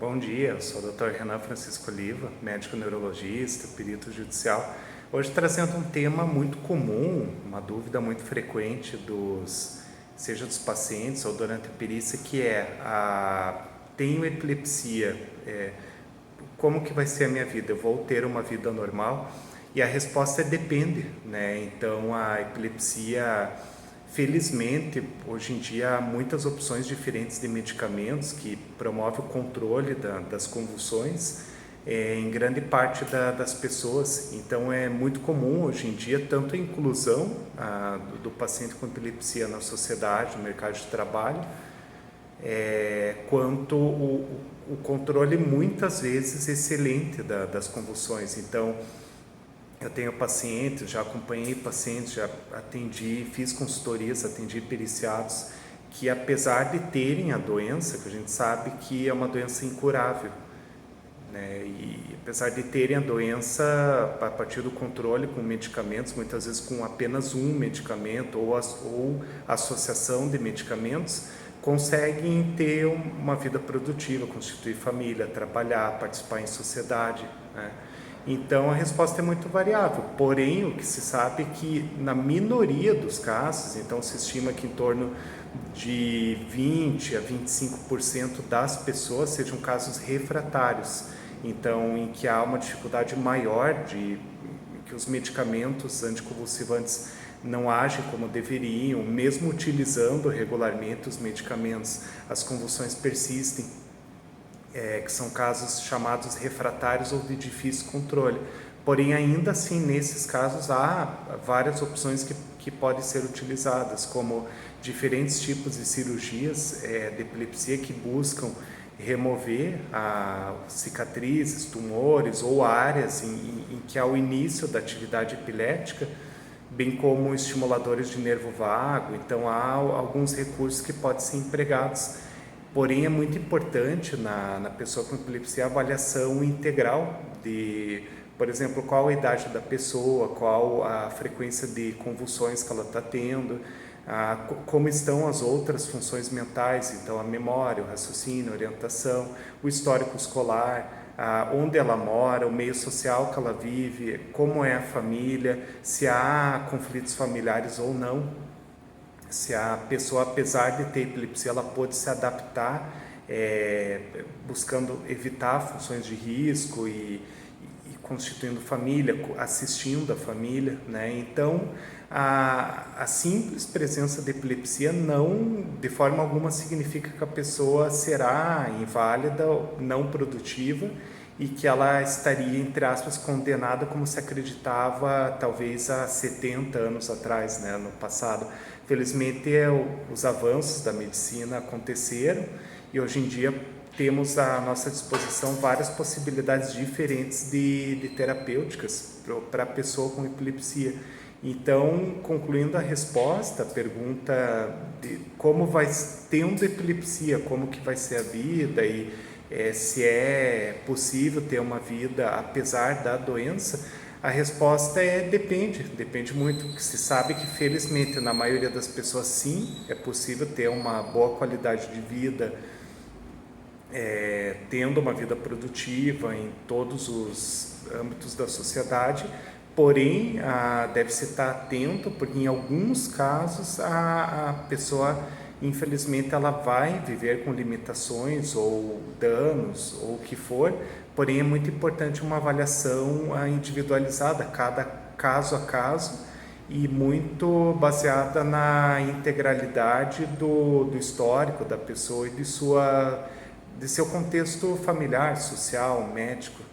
Bom dia, eu sou o Dr. Renan Francisco Oliva, médico neurologista, perito judicial. Hoje trazendo um tema muito comum, uma dúvida muito frequente seja dos pacientes ou durante a perícia, que é tenho epilepsia, como que vai ser a minha vida? Eu vou ter uma vida normal? E a resposta é depende, né? Então a epilepsia, felizmente, hoje em dia há muitas opções diferentes de medicamentos que promovem o controle das convulsões em grande parte das pessoas. Então é muito comum hoje em dia tanto a inclusão do paciente com epilepsia na sociedade, no mercado de trabalho, quanto o controle muitas vezes excelente das convulsões. Então eu tenho pacientes, já acompanhei pacientes, já atendi, fiz consultorias, atendi periciados que, apesar de terem a doença, que a gente sabe que é uma doença incurável, né? E apesar de terem a doença, a partir do controle com medicamentos, muitas vezes com apenas um medicamento ou associação de medicamentos, conseguem ter uma vida produtiva, constituir família, trabalhar, participar em sociedade, né? Então a resposta é muito variável, porém o que se sabe é que na minoria dos casos, então se estima que em torno de 20 a 25% das pessoas sejam casos refratários, então em que há uma dificuldade maior que os medicamentos anticonvulsivantes não agem como deveriam, mesmo utilizando regularmente os medicamentos, as convulsões persistem. Que são casos chamados refratários ou de difícil controle. Porém, ainda assim, nesses casos, há várias opções que podem ser utilizadas, como diferentes tipos de cirurgias de epilepsia que buscam remover cicatrizes, tumores ou áreas em que há o início da atividade epilética, bem como estimuladores de nervo vago. Então, há alguns recursos que podem ser empregados. Porém, é muito importante na pessoa com epilepsia a avaliação integral de, por exemplo, qual a idade da pessoa, qual a frequência de convulsões que ela está tendo, como estão as outras funções mentais, então a memória, o raciocínio, a orientação, o histórico escolar, onde ela mora, o meio social que ela vive, como é a família, se há conflitos familiares ou não. Se a pessoa, apesar de ter epilepsia, ela pode se adaptar, buscando evitar funções de risco e constituindo família, assistindo a família, né? Então, a simples presença de epilepsia não, de forma alguma, significa que a pessoa será inválida, não produtiva, e que ela estaria, entre aspas, condenada como se acreditava talvez há 70 anos atrás, né, no passado. Felizmente, os avanços da medicina aconteceram e hoje em dia temos à nossa disposição várias possibilidades diferentes de terapêuticas para a pessoa com epilepsia. Então, concluindo a resposta, a pergunta de como vai, tendo epilepsia, como que vai ser a vida e se é possível ter uma vida apesar da doença, a resposta depende muito. Se sabe que, felizmente, na maioria das pessoas, sim, é possível ter uma boa qualidade de vida, tendo uma vida produtiva em todos os âmbitos da sociedade, porém, deve-se estar atento, porque em alguns casos a pessoa, infelizmente, ela vai viver com limitações ou danos ou o que for, porém é muito importante uma avaliação individualizada, cada caso a caso, e muito baseada na integralidade do histórico da pessoa e de seu contexto familiar, social, médico.